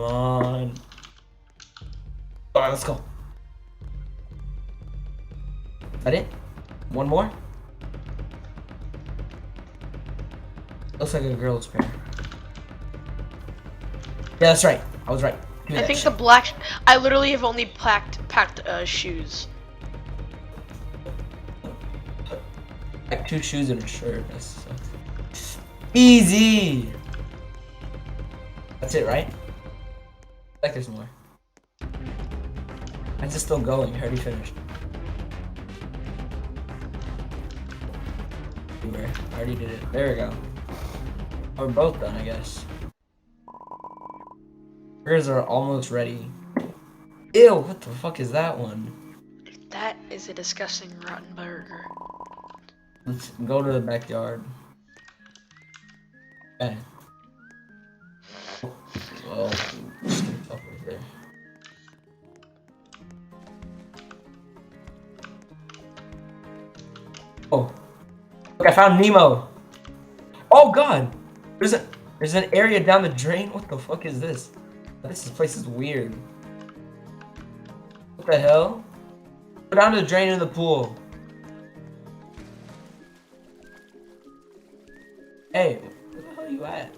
Come on. Alright, let's go. That it? One more? Looks like a girl's pair. Yeah, that's right. I was right. Give me I that think shit. the black. I literally have only packed shoes. Like 2 shoes and a shirt. That's easy. That's it, right? Like there's more. Mine's just still going. I already finished. Where? I already did it. There we go. We're both done, I guess. Burgers are almost ready. Ew, what the fuck is that one? That is a disgusting rotten burger. Let's go to the backyard. Okay. Well, just gonna stop right there. Oh, look! I found Nemo. Oh God, there's an area down the drain. What the fuck is this? This place is weird. What the hell? Go down to the drain in the pool. Hey, where the hell are you at?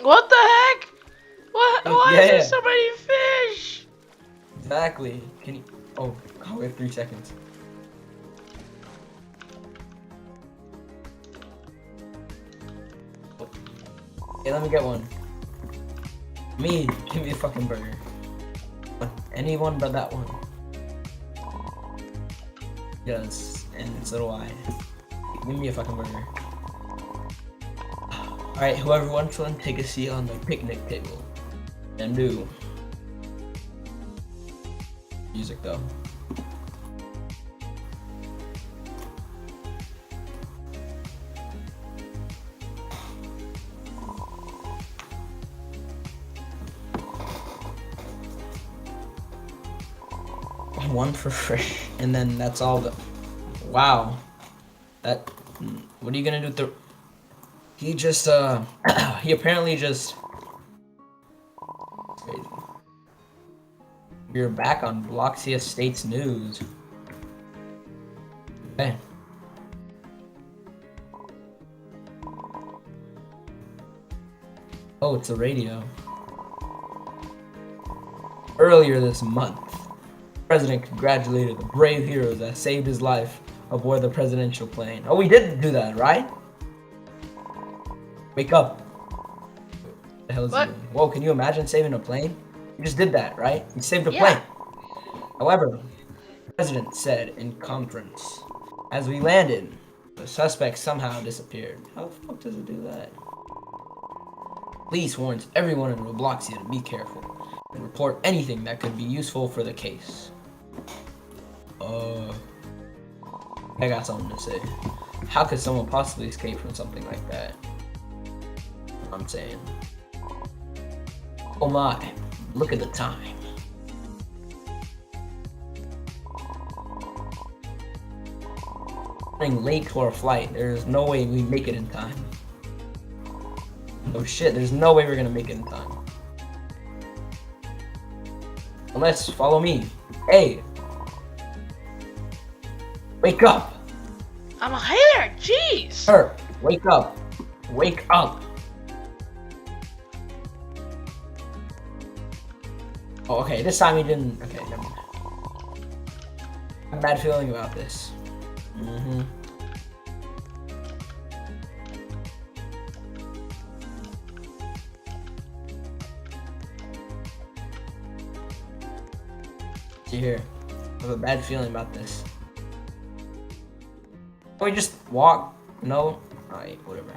What the heck? What? Why is there Yeah. so many fish? Exactly. Can you? Oh, we have 3 seconds. Hey, let me get one. Me, give me a fucking burger. Anyone but that one. Yes, and it's little eye. Give me a fucking burger. Alright, whoever wants one, take a seat on the picnic table. And do. Music though. One for free, and then that's all the. Wow. That. What are you gonna do with the. He just, he apparently just. Crazy. You're back on Bloxy Estates News. Okay. Oh, it's the radio. Earlier this month, the president congratulated the brave heroes that saved his life aboard the presidential plane. Oh, we did do that, right? Wake up. What the hell is he What? doing? Whoa, can you imagine saving a plane? You just did that, right? You saved a Yeah. plane. However, the president said in conference, as we landed, the suspect somehow disappeared. How the fuck does it do that? Police warns everyone in Robloxia to be careful and report anything that could be useful for the case. I got something to say. How could someone possibly escape from something like that? I'm saying. Oh my, look at the time. Running late to our flight. There's no way we make it in time. Oh shit, there's no way we're gonna make it in time. Unless, follow me. Hey! Wake up! Hey there, jeez. Her, wake up! Wake up! Oh, okay, this time he didn't. Okay, never mind. I have a bad feeling about this. See here. I have a bad feeling about this. Can we just walk? No? Alright, whatever.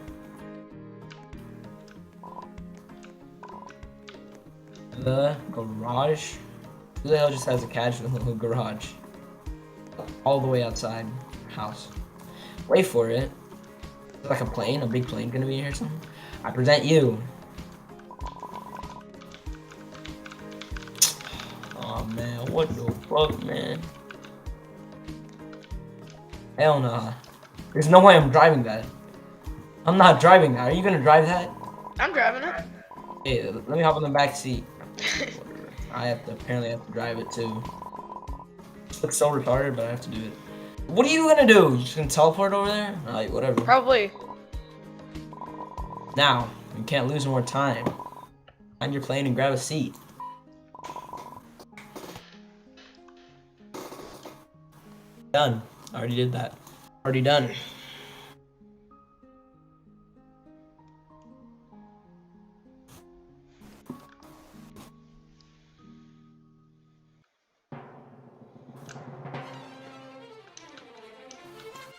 The garage? Who the hell just has a casual little garage? All the way outside house. Wait for it. Like a plane? A big plane gonna be in here or something? I present you. Oh man, what the fuck, man? Hell nah. There's no way I'm driving that. I'm not driving that. Are you gonna drive that? I'm driving it. Hey, let me hop in the back seat. I apparently have to drive it too. Looks so retarded, but I have to do it. What are you gonna do? You just gonna teleport over there? Like, whatever. Probably. Now, we can't lose more time. Find your plane and grab a seat. Done. Already did that. Already done.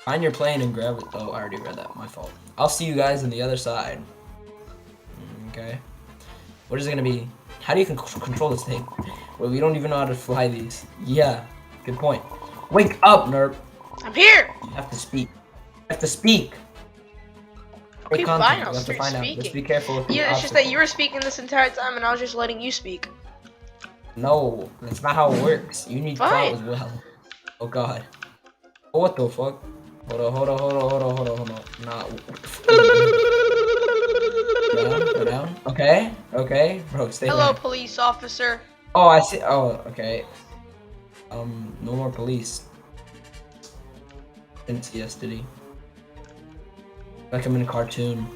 Find your plane and grab it. Oh, I already read that. My fault. I'll see you guys on the other side. Okay. What is it gonna be? How do you control this thing? Well, we don't even know how to fly these. Yeah. Good point. Wake up, Nerp. I'm here. You have to speak. You have to speak. Okay, Content. fine. You I'll have to start find out. speaking. Just be careful. With the Yeah, it's just that obstacle. you were speaking this entire time, and I was just letting you speak. No, that's not how it works. You need clout Fine. as well. Oh God. Oh, what the fuck? Hold on. Nah. Go down. Okay. Bro, stay Hello, there. police officer. Oh, I see. Oh, okay. No more police. Didn't see us, did he? Like I'm in a cartoon.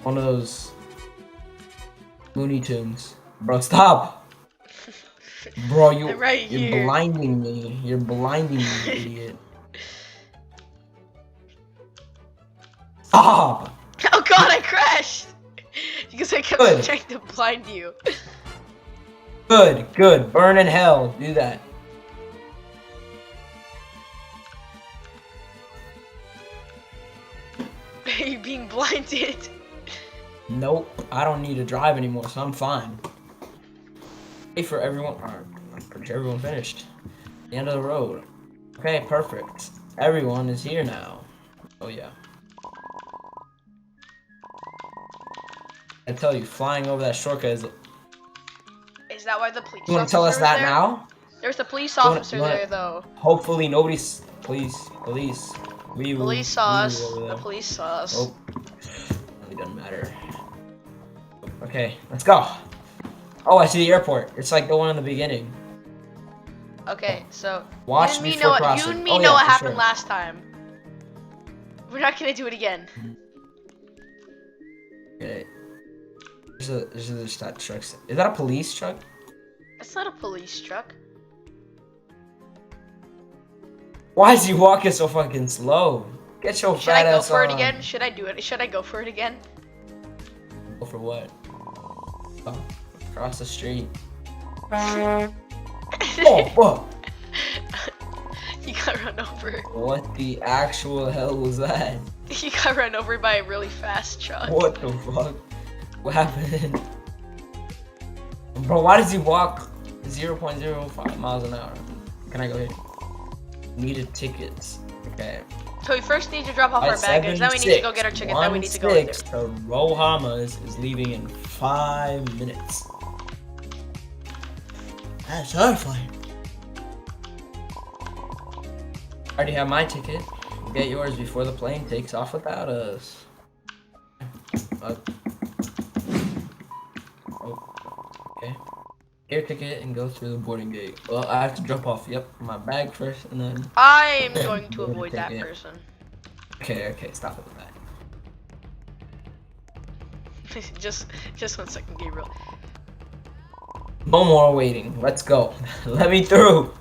One of those Looney Tunes. Bro, stop! Bro, I'm right you're here. blinding me. You're blinding me, you idiot. Stop! Oh God, I crashed because I kept Good. trying to blind you. Good. Burn in hell. Do that. Are you being blinded? Nope. I don't need to drive anymore, so I'm fine. Wait for everyone. I'm pretty sure everyone finished. The end of the road. Okay, perfect. Everyone is here now. Oh yeah. I tell you, flying over that shortcut is. Is that why the police You want to tell us officer was that there? now? There's a police You wanna- officer you wanna- there, though. Hopefully nobody's. Police. We will. Police saw we us. will over The there. police saw us. Oh. Really doesn't matter. Okay, let's go. Oh, I see the airport. It's like the one in the beginning. Okay, so Watch you and me before know crossing. you and me Oh, know yeah, what for happened sure. last time. We're not gonna do it again. Okay. There's that truck. Is that a police truck? It's not a police truck. Why is he walking so fucking slow? Get your Should I fat go ass for it on. again? Should I do it? Should I go for it again? Go for what? Oh, across the street. Oh, fuck. You got run over. What the actual hell was that? You got run over by a really fast truck. What the fuck? What happened? Bro, why does he walk 0.05 miles an hour? Can I go here? Needed tickets. Okay. So we first need to drop off our baggage, then we need to go get our ticket, then we need to go in there. 1-6 to Rohamas is leaving in 5 minutes. That's horrifying. I already have my ticket. Get yours before the plane takes off without us. Okay. Get your ticket and go through the boarding gate. Well, I have to drop off. Yep, my bag first, and then. I am going to Go avoid that ticket. person. Okay. Stop it with that. just 1 second, Gabriel. No more waiting. Let's go. Let me through.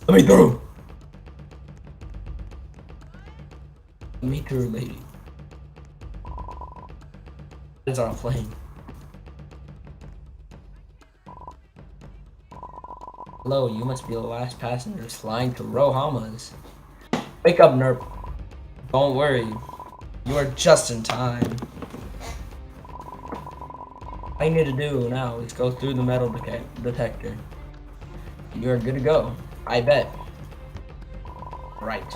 Let me through. Let me through, lady. That is our plane. Hello, you must be the last passengers flying to Rohamas. Wake up, Nerp. Don't worry. You are just in time. All you need to do now is go through the metal detector. You are good to go. I bet. Right.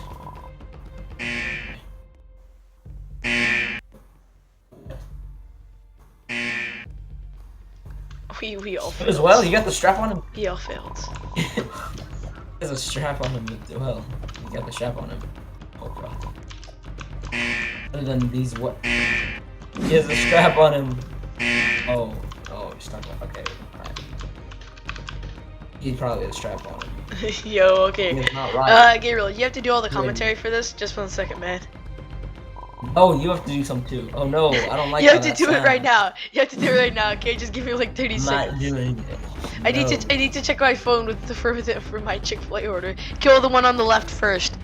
We all As failed. well, you got the strap on him. We all failed. There's a strap on him as well. You got the strap on him. Oh god. Other than these what? He has a strap on him. Oh, oh, he's stuck. Okay, alright. He probably has a strap on him. Yo, okay. It's not right. Gabriel, you have to do all the Yeah. commentary for this. Just 1 second, man. Oh, you have to do some too. Oh no, I don't like You how have to that do it right sounds. now. You have to do it right now. Okay, just give me like 30 I'm seconds. not doing it. I need to check my phone with the for my Chick-fil-A order. Kill the one on the left first.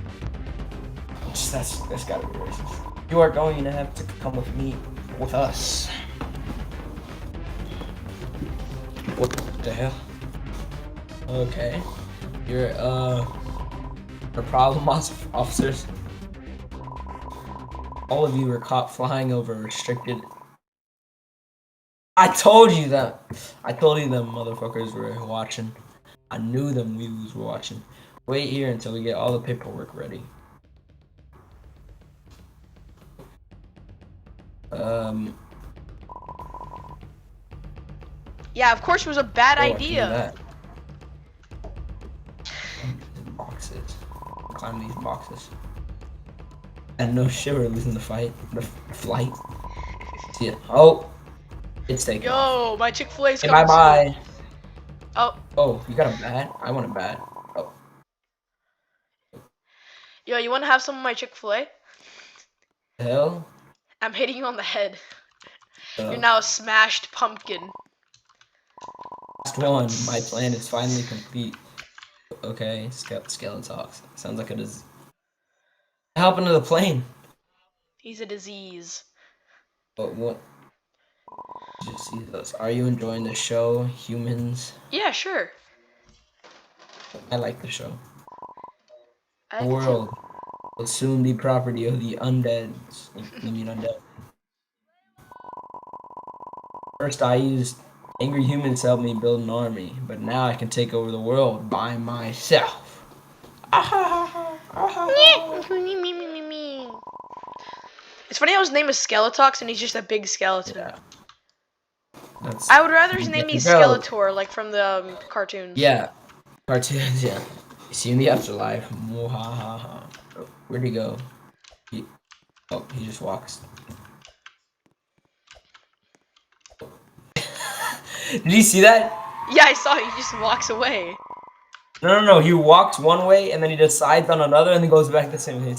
That's gotta be racist. You are going to have to come with us. What the hell? Okay. You're the problem officers. All of you were caught flying over restricted. I told you that. I told you them motherfuckers were watching. I knew them weebs were watching. Wait here until we get all the paperwork ready. Yeah, of course it was a bad Oh, I can do idea. that. Boxes. Climb these boxes. And no shit, we're losing the fight. The flight. See it. Oh, it's taken off. Yo, my Chick-fil-A's Hey, coming bye soon. bye. Oh, Oh, you got a bat? I want a bat. Oh, yo, you want to have some of my Chick-fil-A? the hell? I'm hitting you on the head. Uh, You're now a smashed pumpkin. Last one. My plan is finally complete. Okay, skeleton talks. Sounds like it is. What happened to the plane? He's a disease. But what? Just see those. Are you enjoying the show, humans? Yeah, sure. I like the show. I The like it too. world will soon be property of the undead. You mean undead? First, I used angry humans to help me build an army, but now I can take over the world by myself. It's funny how his name is Skeletox and he's just a big skeleton. Yeah. That's, I would rather his name be Bro. Skeletor, like from the cartoons. Yeah. Cartoons, yeah. You see in the afterlife. Mwahaha. Where'd he go? Oh, he just walks. Did you see that? Yeah, I saw he just walks away. No. He walks one way and then he decides on another and then goes back the same way.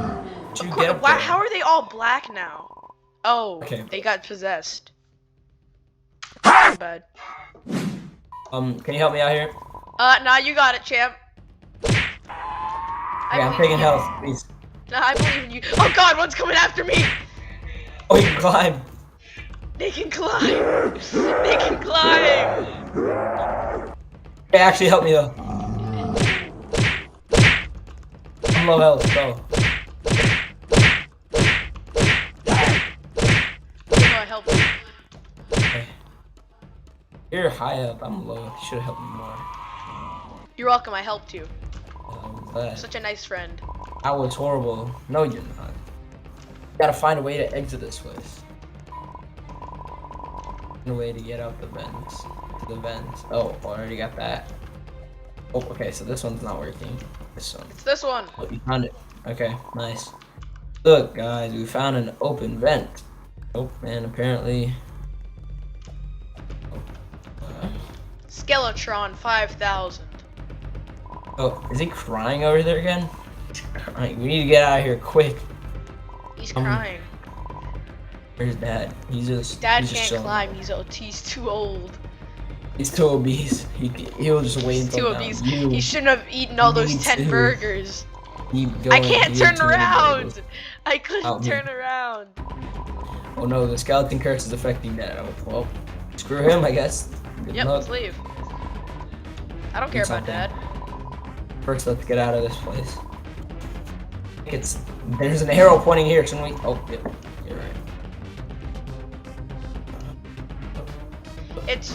How are they all black now? Oh, Okay. they got possessed. Bad. Can you help me out here? Nah, you got it, champ. Okay, I'm taking health, please. Nah, I believe in you. Oh god, one's coming after me! Oh, you can climb. They can climb! They can climb! Hey, actually help me though. I'm low health, go. Oh, I helped you. Okay. You're high up, I'm low. You should have helped me more. You're welcome, I helped you. I'm glad. Such a nice friend. I was horrible. No, you're not. You gotta find a way to exit this place. Find a way to get out the vents. To the vents. Oh, already got that. Oh, okay, so this one's not working. This one. It's this one. Oh, you found it. Okay, nice. Look, guys, we found an open vent. Oh, and apparently... Skeletron 5000. Oh, is he crying over there again? Alright, we need to get out of here quick. He's crying. Where's Dad? He's just Can't chilling. climb. He's too old. He's too obese. He'll just wait He's until too now. obese. You He shouldn't have eaten all those need 10 to burgers. keep I going. can't You ate turn too many around. burgers. I couldn't Help me. turn around. Oh no, the skeleton curse is affecting Dad. Oh, well, screw him, I guess. Good Yep, luck. let's leave. I don't care about something. Dad. First, let's get out of this place. There's an arrow pointing here, shouldn't we? Oh, yeah, you're right.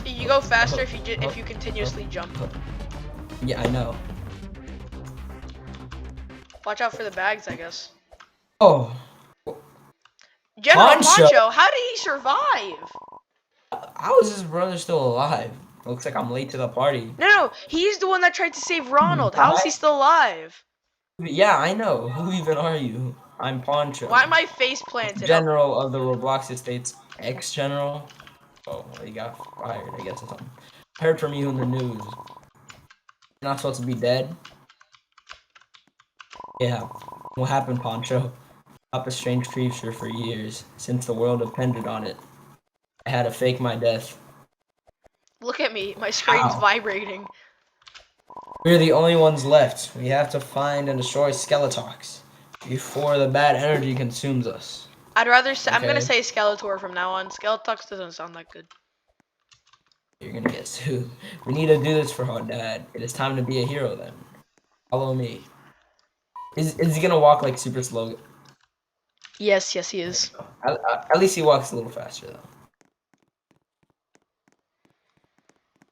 You go faster if you continuously jump. Yeah, I know. Watch out for the bags, I guess. Oh, General Poncho? Poncho, how did he survive? how is his brother still alive? Looks like I'm late to the party. No, he's the one that tried to save Ronald. How is he still alive? Yeah, I know. Who even are you? I'm Poncho. Why am I face planted? General of the Roblox Estates, ex-general. Oh, well, he got fired, I guess, or something. I heard from you in the news. You're not supposed to be dead. Yeah. What happened, Poncho? Up a strange creature for years, since the world depended on it. I had to fake my death. Look at me. My screen's Ow. vibrating. We're the only ones left. We have to find and destroy Skeletox before the bad energy consumes us. I'd rather say, I'm gonna Okay. say Skeletor from now on. Skeletux doesn't sound that good. You're gonna get sued. We need to do this for our dad. It is time to be a hero then. Follow me. Is he gonna walk like super slow? Yes, yes, he is. At least he walks a little faster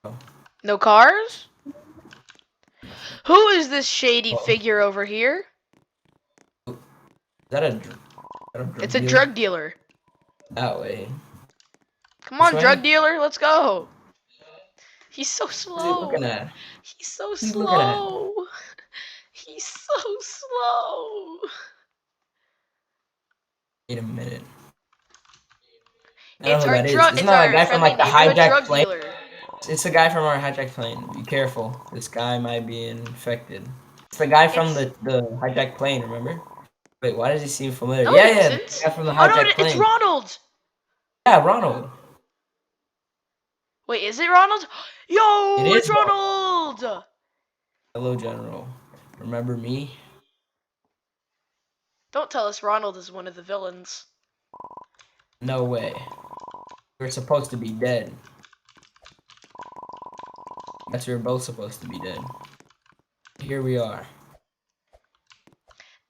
though. No cars? Who is this shady figure over here? Is that a drug It's a dealer? drug dealer. That way. Come on, This way? drug dealer, let's go. He's so What's he slow. looking at? He's so He's looking at? slow. He's so slow. Wait a minute. I It's don't know who our that is. drug. Isn't It's that our a guy from friendly like the neighborhood hijacked drug plane? dealer. It's the guy from our hijacked plane. Be careful. This guy might be infected. It's the guy from the hijacked plane, remember? Wait, why does he seem familiar? No, yeah, it yeah, the isn't. guy from the Oh no, hijacked plane. it's Ronald. Yeah, Ronald. Wait, is it Ronald? Yo, It it's is Ronald. Hello, General. Remember me? Don't tell us Ronald is one of the villains. No way. We're supposed to be dead. Guess we were both supposed to be dead. Here we are.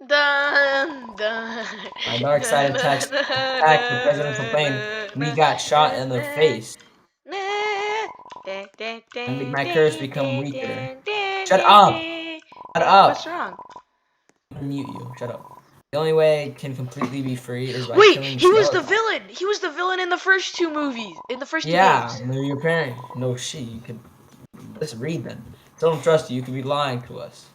Dun, dun, My dark side attacked the presidential plane. We got shot in the face. And make my curse become weaker. Shut up! Shut up! What's wrong? I'm gonna mute you. Shut up. The only way it can completely be free is by Wait, killing he was the Skeletor. villain. He was the villain in the first two movies. In the first two Yeah, games. no, your parent. No shit. You could. Let's read then. Don't trust you. You could be lying to us.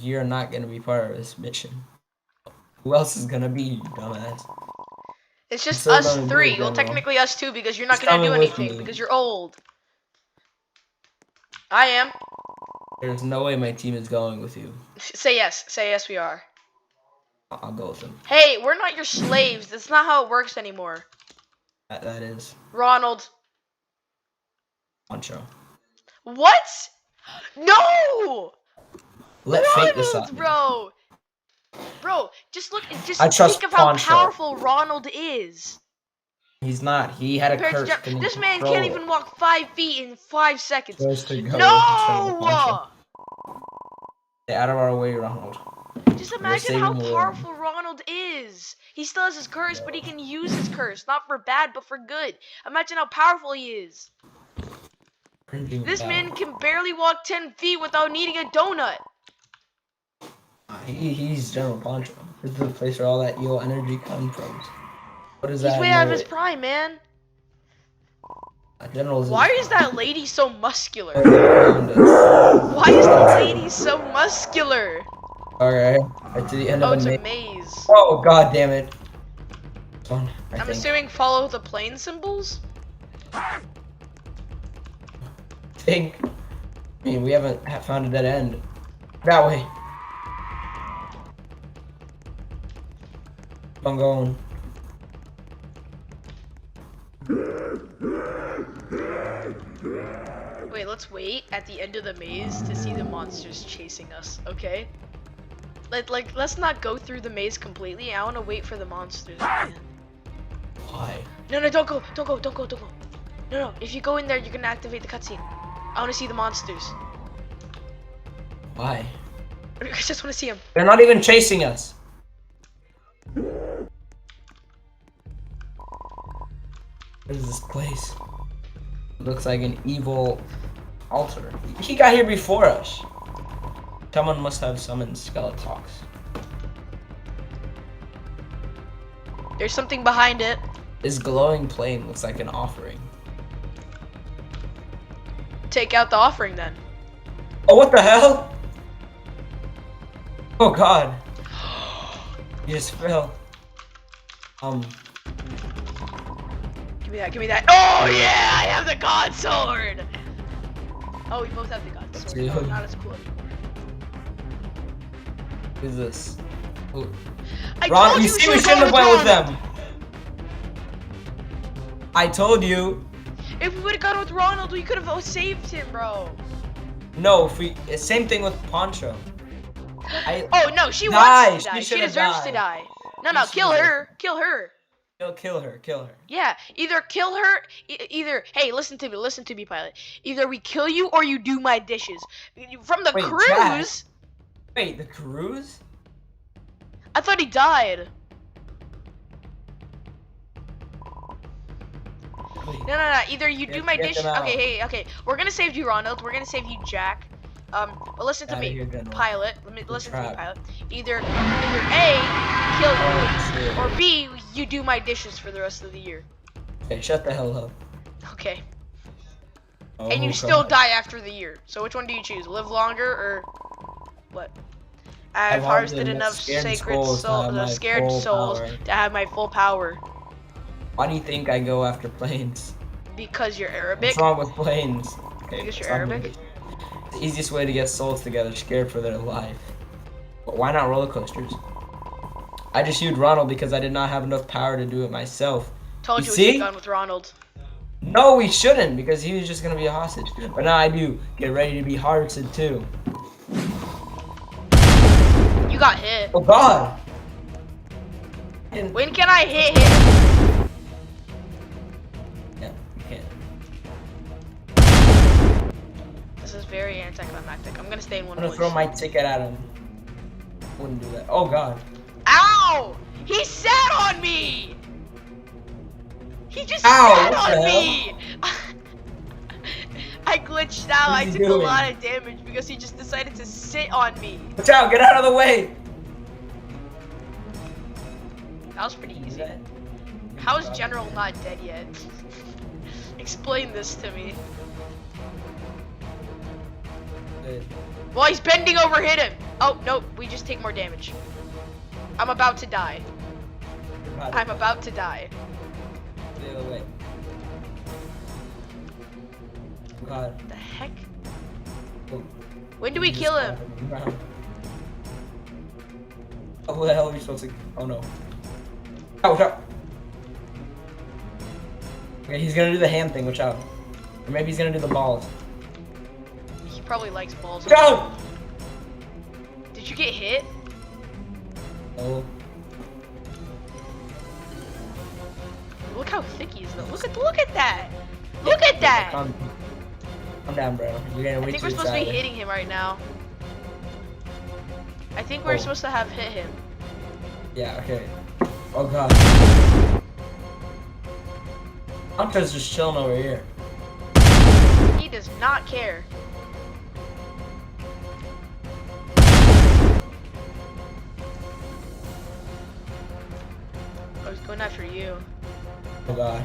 You're not gonna be part of this mission. Who else is gonna be, you dumbass? It's just still us gonna do it, three. Well, General. technically us two because you're not Just gonna do coming with anything me. because you're old. I am. There's no way my team is going with you. Say yes. Say yes. We are. I'll go with them. Hey, we're not your slaves. That's not how it works anymore. That is Ronald. Poncho. What? No! Let fate decide. Ronald, bro. Bro, just look. Just I trust think of how Poncho. powerful Ronald is. He's not. He had a Compared to curse. Jeff- this man can't even walk 5 feet in 5 seconds. Supposed to go No! Stay out of our way, Ronald. Just imagine how saving the world. powerful Ronald is. He still has his curse, but he can use his curse, not for bad, but for good. Imagine how powerful he is. This man can barely walk 10 feet without needing a donut. He's General Poncho. This is the place where all that evil energy comes from. What is He's that? way out of his prime, man. General's Why is that lady so muscular? around us. Why is the lady so muscular? Okay, right to the end Oh, of it's the a maze. maze. Oh, god damn it. I I'm think. assuming follow the plane symbols? I mean, we haven't found a dead end. That way. I'm going. Wait, let's wait at the end of the maze to see the monsters chasing us, okay? Let's not go through the maze completely. I want to wait for the monsters. Man. Why? No, don't go. No, if you go in there, you're gonna activate the cutscene. I want to see the monsters. Why? I just want to see them. They're not even chasing us. What is this place? It looks like an evil altar. He got here before us. Someone must have summoned Skeletox. There's something behind it. This glowing plane looks like an offering. Take out the offering then. Oh, what the hell? Oh God. You just fell. Give me that, give me that. Oh yeah, I have the God Sword! Oh, we both have the God Sword. Dude. Oh, not as cool anymore. Who's this? Who? I Ron, told you you see, we should've shouldn't have gone went with Ronald. them. I told you. If we would've gone with Ronald, we could've saved him, bro. No, if we, same thing with Poncho. Oh no, she Die, wants to die. she She should've deserves to died. die. No, She no, should kill deserve her. Kill her. Kill her, kill her. Yeah, either kill her, either, hey, listen to me, pilot. Either we kill you or you do my dishes. From the Wait, cruise, Jack? Wait, the cruise? I thought he died. Wait, No, either you do my get dishes. them out. Okay, we're gonna save you, Ronald. We're gonna save you, Jack. But listen to Outta me, here, General. pilot. Listen to me, trapped. pilot. Either A, kill you, Oh, shit. or B, you do my dishes for the rest of the year. Okay, shut the hell up. Okay. Oh, And you God. still die after the year. So which one do you choose? Live longer or what? I've harvested enough sacred scared souls to have my full power. Why do you think I go after planes? Because you're Arabic. What's wrong with planes? Okay, Because you're stop Arabic? moving. The easiest way to get souls together, scared for their life. But why not roller coasters? I just used Ronald because I did not have enough power to do it myself. Told You you we see? should have gone with Ronald. No, we shouldn't, because he was just gonna be a hostage. But now I do. Get ready to be harvested too. You got hit. Oh God! When can I hit him? Yeah, you can't. This is very anticlimactic. I'm gonna stay in one I'm gonna place. throw my ticket at him. Wouldn't do that. Oh God! Ow! He sat on me! He just Ow, sat what the on hell? me! I glitched out. What I is he took a doing? lot of damage because he just decided to sit on me. Watch out! Get out of the way! That was pretty easy. How is General not dead yet? Explain this to me. Good. Well, he's bending over, hit him. Oh, nope, we just take more damage. I'm about to die. I'm about to die. The other way. Oh God. The heck? Oh, When do we he kill just him? fell to the ground. Oh, who the hell are we supposed to? Oh no. Oh, watch out. Okay, he's gonna do the hand thing, watch out. Or maybe he's gonna do the balls. He probably likes balls. Watch out! Did you get hit? Oh. Look how thick he is though. Look at that! Look at that! Calm down, bro. You're getting I way think too we're supposed to be excited. hitting him right now. I think we're Oh. supposed to have hit him. Yeah, okay. Oh God. Hunter's just chilling over here. He does not care. I was going after you. Oh God.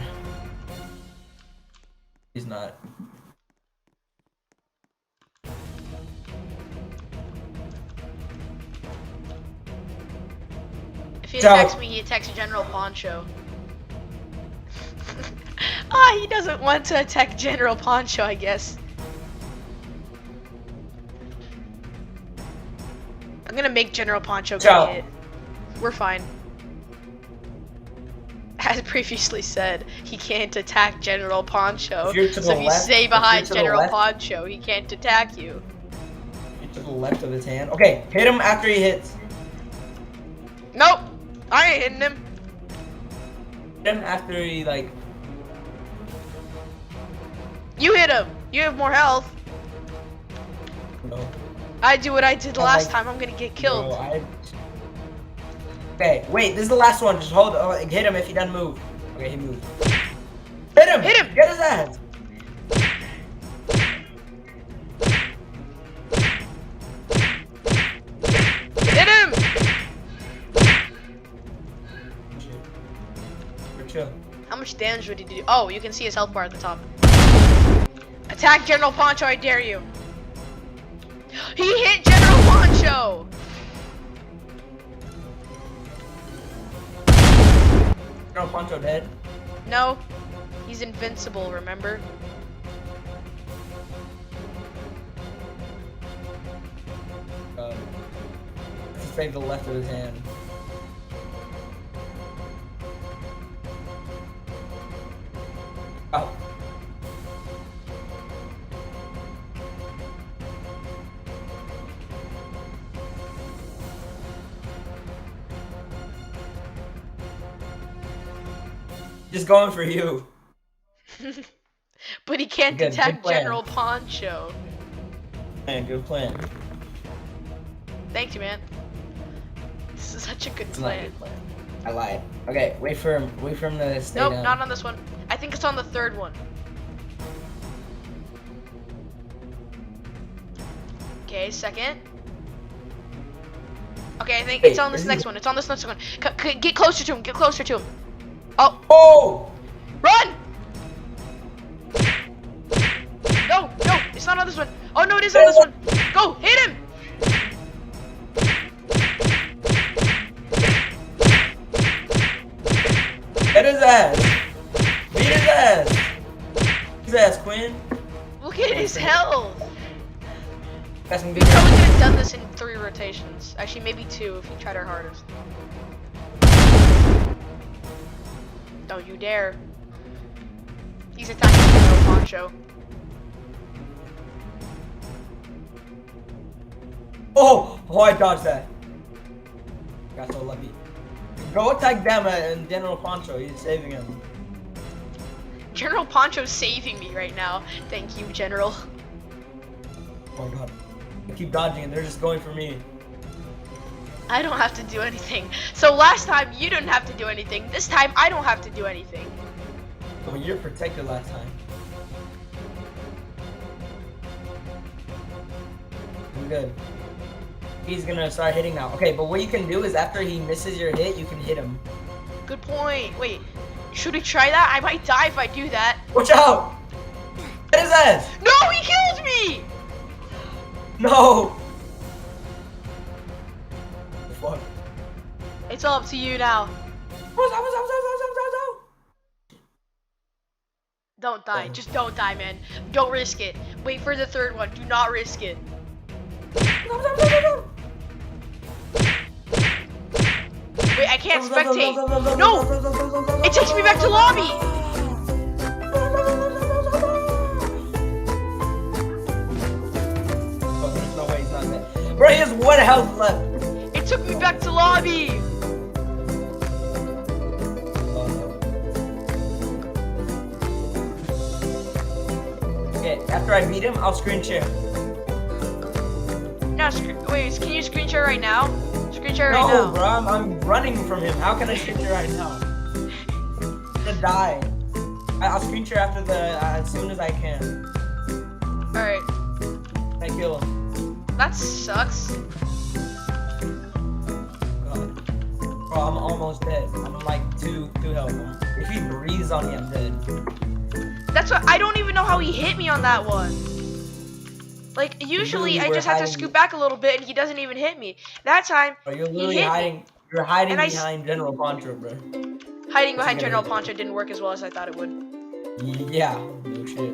He's not. If he Ciao. attacks me, he attacks General Poncho. Ah, he doesn't want to attack General Poncho, I guess. I'm gonna make General Poncho Ciao. get hit. We're fine. As previously said, he can't attack General Poncho. If you're to So the if you left- stay if you're behind to the General left- Poncho, he can't attack you. To the left of his hand. Okay, hit him after he hits. Nope! I ain't hitting him. Hit him after he like. You hit him! You have more health. No. I do what I did Oh last my- time, I'm gonna get killed. No, Okay, wait. This is the last one. Just hold. Hit him if he doesn't move. Okay, he moved. Hit him! Hit him! Get his ass! Hit him! We're chill. How much damage would he do? Oh, you can see his health bar at the top. Attack General Poncho, I dare you. He hit General Poncho! General Poncho dead? No. He's invincible, remember? To save the left of his hand. Oh. Just going for you. But he can't Good detect plan. General Poncho. Man, good plan. Thank you, man. This is such a good It's not a plan. good plan. I lied. Okay, wait for him to stay Nope, down. not on this one. I think it's on the third one. Okay, second. Okay, I think Wait, it's on this is he- next one. It's on this next one. Get closer to him. Get closer to him. Oh, Oh! run! No, no, it's not on this one. Oh no, it is on this one. Go, hit him! Hit his ass! Beat his ass! His ass, Quinn. Look at his health. Got some We good probably could have done this in 3 rotations. Actually, maybe 2 if you tried our hardest. Don't you dare. He's attacking General Poncho. Oh! Oh, I dodged that. Got so lucky. Go attack them and General Poncho. He's saving him. General Poncho's saving me right now. Thank you, General. Oh my god. I keep dodging and they're just going for me. I don't have to do anything. So last time you didn't have to do anything. This time I don't have to do anything. Oh, you're protected last time. I'm good. He's gonna start hitting now. Okay, but what you can do is after he misses your hit, you can hit him. Good point. Wait, should we try that? I might die if I do that. Watch out! Hit his ass! No, he killed me! No! Fuck. It's all up to you now. Don't die. Just don't die, man. Don't risk it. Wait for the third one. Do not risk it. Wait, I can't spectate. No! It takes me back to lobby! Oh, there's no way he's not dead. Bro, he has 1 health left. It took me back to lobby! Oh no. Okay, after I beat him, I'll screen share. No, wait, can you screen share right now? Screen share right No, now. bro, I'm running from him. How can I screen share right now? I'm gonna die. I'll screen share after as soon as I can. Alright, I kill him. that sucks. God. Bro, I'm almost dead. I'm like 2 health. If he breathes on me, I'm dead. That's what I don't even know how he hit me on that one. Like usually Literally, I we're just have to hiding- scoot back a little bit and he doesn't even hit me. That time Bro, you're he literally hit me. hiding. You're hiding And I behind General Poncho, bro. Hiding behind gonna General hit. Poncho didn't work as well as I thought it would. Yeah, no shit.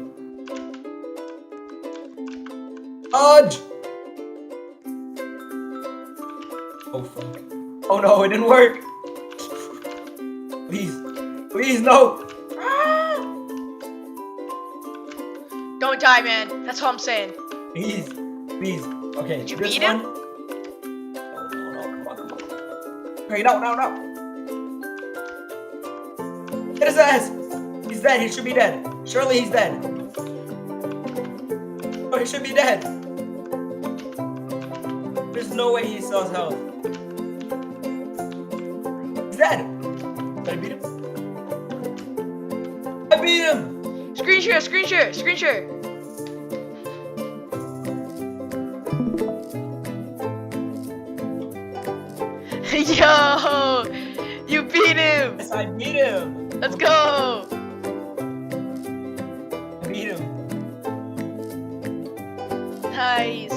Dodge! Oh fuck. Oh no, it didn't work! Please. Please, no! Ah! Don't die, man. That's all I'm saying. Please. Please. Okay, Did you this beat him? one. Oh no, come on, come on. Okay, no. Hit his ass! He's dead, he should be dead. Surely he's dead. Oh, he should be dead. There's no way he still has health. He's dead. Did I beat him? I beat him! Screen share, screen share, screen share. Yo! You beat him! Yes, I beat him! Let's go! I beat him. Nice.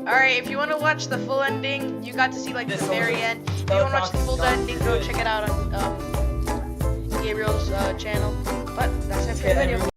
Alright, if you want to watch the full ending, you got to see like the very end. If you want to watch the full ending, go check it out on Gabriel's channel. But that's it for the video.